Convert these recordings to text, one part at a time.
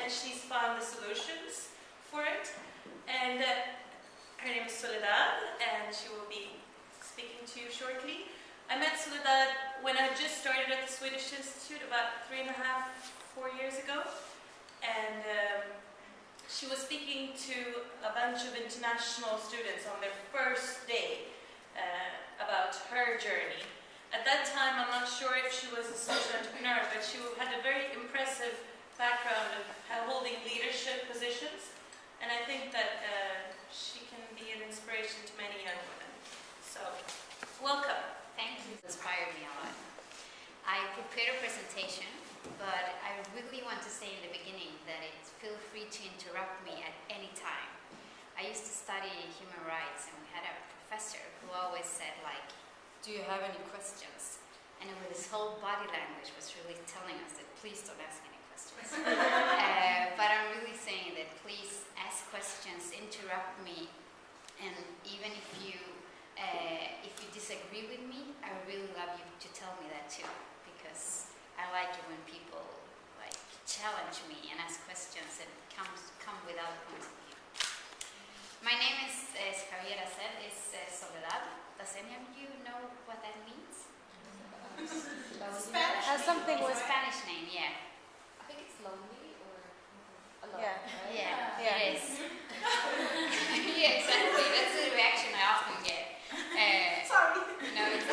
and she's found the solutions for it. And her name is Soledad, and she will be speaking to you shortly. I met Soledad when I just started at the Swedish Institute about 3.5, 4 years ago. And she was speaking to a bunch of international students on their first day about her journey. At that time, I'm not sure if she was a social entrepreneur, but she had a very impressive background of holding leadership positions. And I think that she can be an inspiration to many young women. So, welcome. Thank you. It inspired me a lot. I prepared a presentation, but I really want to say in the beginning that feel free to interrupt me at any time. I used to study human rights, and we had a professor who always said, like, do you have any questions? And with his whole body language was really telling us that please don't ask any questions. But I'm really saying that please ask questions, interrupt me, and even if you disagree with me, I would really love you to tell me that too, because I like it when people like challenge me and ask questions and come without a point of view. My name is, as Javiera said, is Soledad. Does any of you know what that means? Spanish. Has something with Spanish name, yeah. I think it's lonely or alone. Yeah, right? yeah, it is. Yeah, exactly. That's the reaction I often get. Sorry. No, it's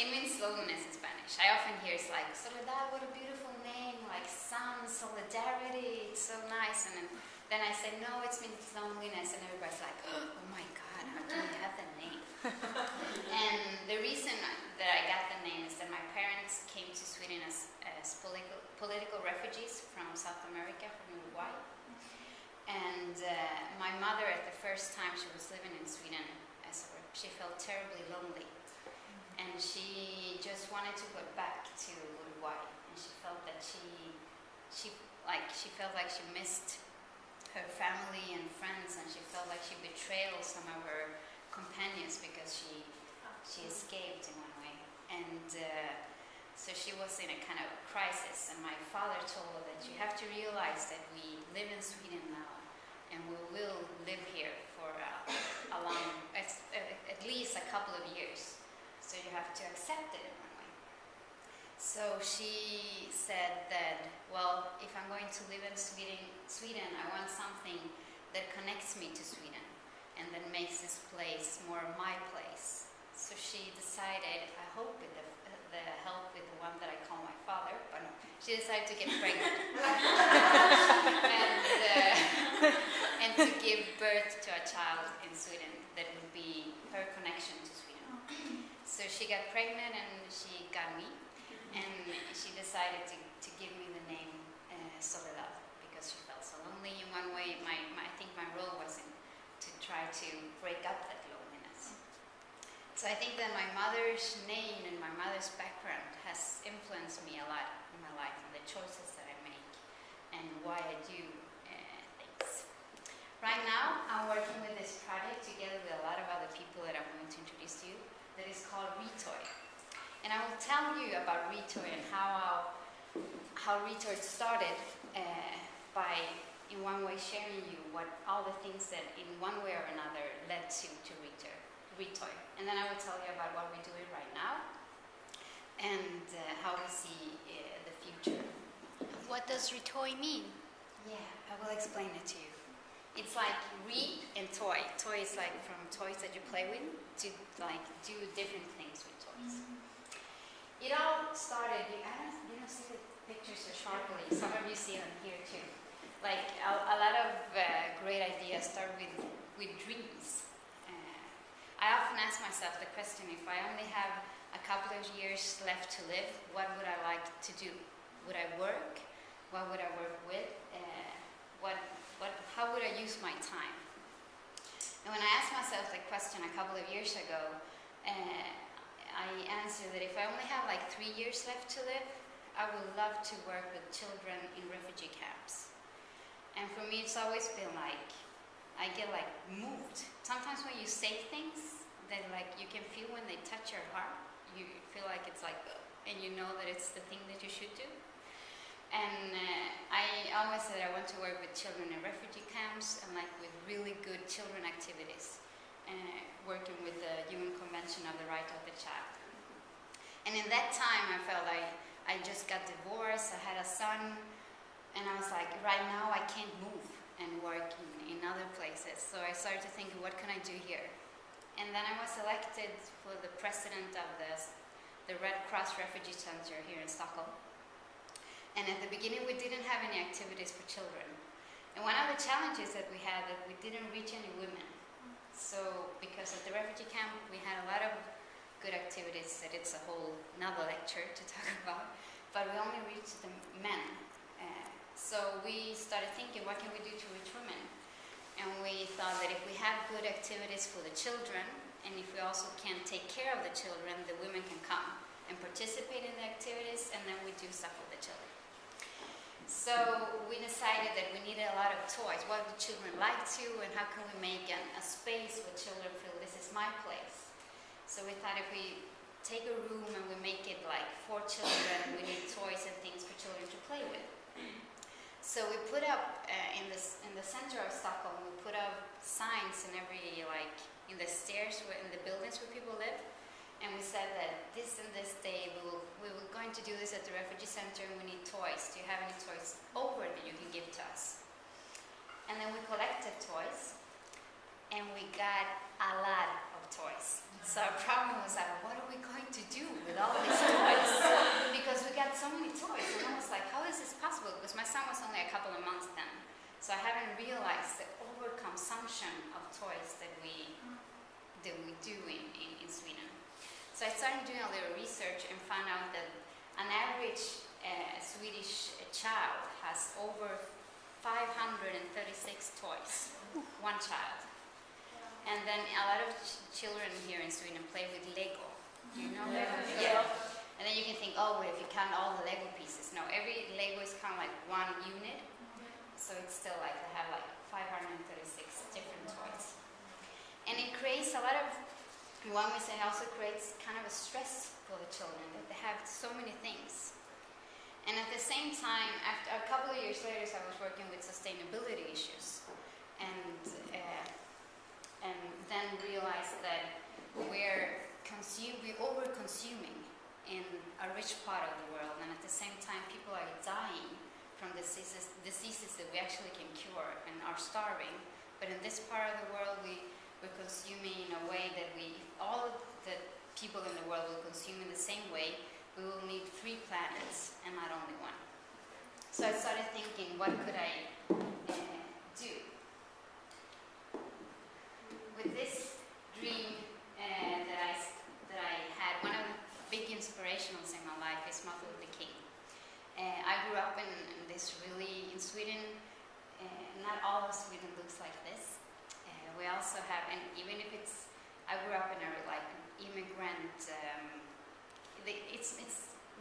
it means loneliness in Spanish. I often hear it's like, Soledad, what a beautiful name, like sun, solidarity, it's so nice. And then I say, no, it means loneliness, and everybody's like, oh my God, how can you have that name? And the reason that I got the name is that my parents came to Sweden as political refugees from South America, from Uruguay. And my mother, at the first time she was living in Sweden, she felt terribly lonely. And she just wanted to go back to Uruguay. And she felt that she felt like she missed her family and friends, and she felt like she betrayed some of her companions because she escaped in one way. And so she was in a kind of crisis. And my father told her that you have to realize that we live in Sweden now, and we will live here for at least a couple of years. So you have to accept it in one way. So she said that, well, if I'm going to live in Sweden, I want something that connects me to Sweden and that makes this place more my place. So she decided, I hope with the help with the one that I call my father, but no, she decided to get pregnant and to give birth to a child in Sweden that would be her connection to Sweden. So she got pregnant and she got me, and she decided to give me the name Soledad because she felt so lonely in one way. I think my role was to try to break up that loneliness. So I think that my mother's name and my mother's background has influenced me a lot in my life and the choices that I make and why I do things. Right now, I'm working with this project together with a lot of other people that I'm going to introduce to you that is called Retoy. And I will tell you about Retoy and how Retoy started by, in one way, sharing you what all the things that in one way or another led to Retoy. And then I will tell you about what we're doing right now and how we see the future. What does Retoy mean? Yeah, I will explain it to you. It's like re and toy. Toy is like from toys that you play with to like do different things with toys. It all started, you don't see the pictures so sharply. Some of you see them here too. Like a lot of great ideas start with dreams. I often ask myself the question, if I only have a couple of years left to live, what would I like to do? Would I work? What would I work with? How would I use my time? And when I asked myself the question a couple of years ago, I answered that if I only have like 3 years left to live, I would love to work with children in refugee camps. And for me, it's always been like, I get like moved. Sometimes when you say things that like you can feel when they touch your heart, you feel like it's like and you know that it's the thing that you should do. And I always said I want to work with children in refugee camps and like with really good children activities, working with the UN Convention of the Right of the Child. And in that time I felt I just got divorced, I had a son, and I was like, right now I can't move and work in other places. So I started to think, what can I do here? And then I was elected for the president of the Red Cross Refugee Center here in Stockholm. And at the beginning we didn't have any activities for children. And one of the challenges that we had, that we didn't reach any women. So because at the refugee camp we had a lot of good activities that it's a whole another lecture to talk about, but we only reached the men. So we started thinking, what can we do to reach women? And we thought that if we have good activities for the children, and if we also can take care of the children, the women can come and participate in the activities, and then we do stuff with the children. So we decided that we needed a lot of toys. What do children like to, and how can we make a space where children feel this is my place? So we thought if we take a room and we make it like for children, we need toys and things for children to play with. So we put up in the center of Stockholm, we put up signs in every, like in the stairs, in the buildings where people live. And we said that this and this day we were going to do this at the refugee center, and we need toys. Do you have any toys over that you can give to us? And then we collected toys, and we got a lot of toys. So our problem was like, what are we going to do with all these toys? Because we got so many toys, and I was like, how is this possible? Because my son was only a couple of months then. So I haven't realized the overconsumption of toys that we do in Sweden. So I started doing a little research and found out that an average Swedish child has over 536 toys, one child. And then a lot of children here in Sweden play with Lego. Do you know Lego? Yeah. And then you can think, oh, if you count all the Lego pieces. No, every Lego is kind of like one unit. So it's still like, they have like 536 different toys. And it creates a lot of, one way it also creates kind of a stress for the children, that they have so many things. And at the same time, after a couple of years later, I was working with sustainability issues, and then realized that we're over-consuming in a rich part of the world, and at the same time, people are dying from diseases that we actually can cure and are starving. But in this part of the world, we're consuming in a way that all of the people in the world will consume in the same way. We will need 3 planets and not only one. So I started thinking, what could I do? With this dream that I had, one of the big inspirationals in my life is Martin Luther King. I grew up in Sweden, not all of Sweden looks like this. We also have, and even if I grew up in an immigrant, it's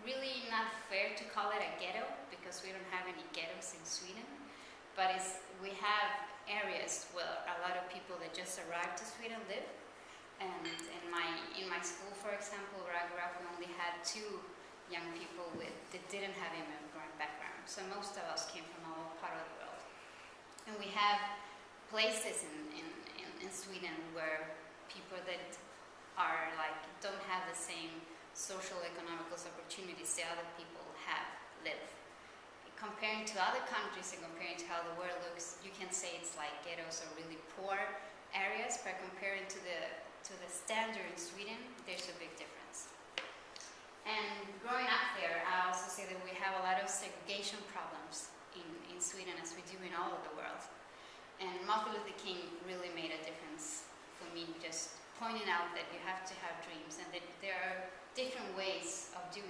really not fair to call it a ghetto, because we don't have any ghettos in Sweden, but we have areas where a lot of people that just arrived to Sweden live. And in my school, for example, where I grew up, we only had 2 young people that didn't have immigrant background. So most of us came from all part of the world. And we have places in Sweden where people that are don't have the same social economical opportunities the other people live. Comparing to other countries and comparing to how the world looks, you can say it's like ghettos or really poor areas, but comparing to the standard in Sweden, there's a big difference. And growing up there, I also see that we have a lot of segregation problems in Sweden, as we do in all of the world. And Martin Luther King really made a difference for me, just pointing out that you have to have dreams and that there are different ways of doing